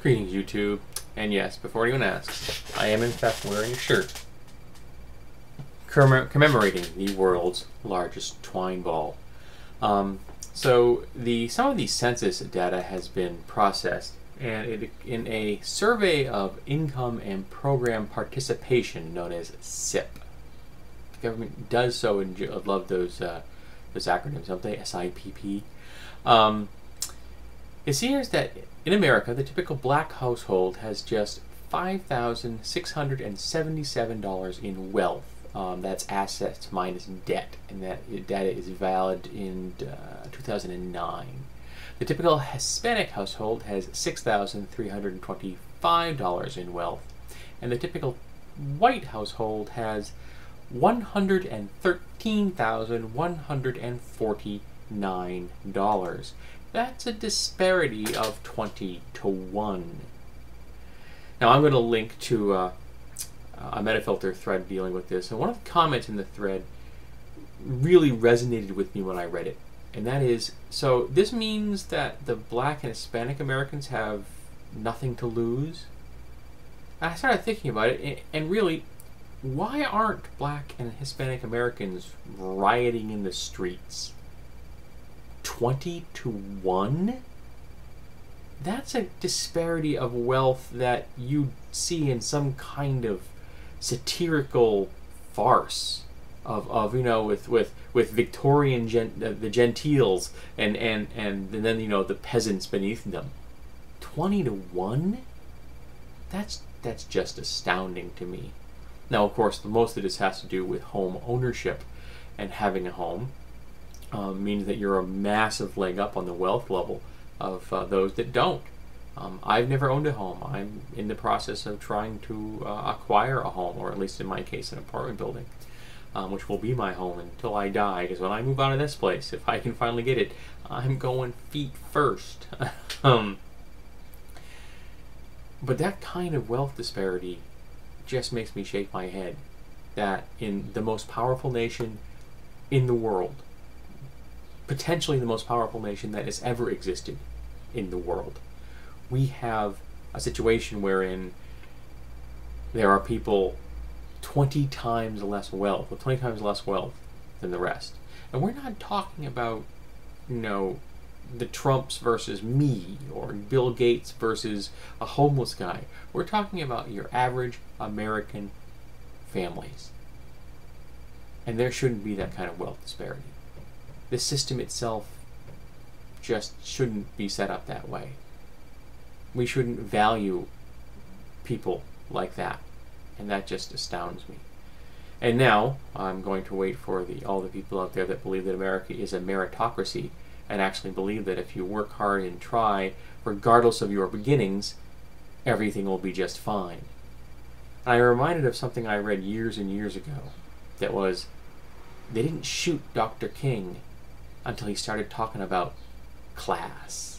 Greetings, YouTube. And yes, before anyone asks, I am in fact wearing a shirt commemorating the world's largest twine ball. Some of the census data has been processed, and in a survey of income and program participation known as SIP. The government does so, and I love those acronyms, don't they? SIPP. It seems that in America, the typical black household has just $5,677 in wealth. That's assets minus debt, and that data is valid in 2009. The typical Hispanic household has $6,325 in wealth, and the typical white household has $113,149. That's a disparity of 20 to 1. Now I'm going to link to a Metafilter thread dealing with this, and one of the comments in the thread really resonated with me when I read it, and that is, so this means that the black and Hispanic Americans have nothing to lose? And I started thinking about it, and really, why aren't black and Hispanic Americans rioting in the streets? 20 to 1? That's a disparity of wealth that you see in some kind of satirical farce of with Victorian the gentiles and then the peasants beneath them. 20 to 1? That's just astounding to me. Now, of course, most of this has to do with home ownership, and having a home means that you're a massive leg up on the wealth level of those that don't. I've never owned a home. I'm in the process of trying to acquire a home, or at least in my case, an apartment building, which will be my home until I die, because when I move out of this place, if I can finally get it, I'm going feet first. But that kind of wealth disparity just makes me shake my head, that in the most powerful nation in the world, potentially the most powerful nation that has ever existed in the world, we have a situation wherein there are people 20 times less wealth, with 20 times less wealth than the rest. And we're not talking about, the Trumps versus me, or Bill Gates versus a homeless guy. We're talking about your average American families. And there shouldn't be that kind of wealth disparity. The system itself just shouldn't be set up that way. We shouldn't value people like that, and that just astounds me. And now I'm going to wait for all the people out there that believe that America is a meritocracy, and actually believe that if you work hard and try, regardless of your beginnings, everything will be just fine. And I'm reminded of something I read years and years ago, that was, they didn't shoot Dr. King until he started talking about class.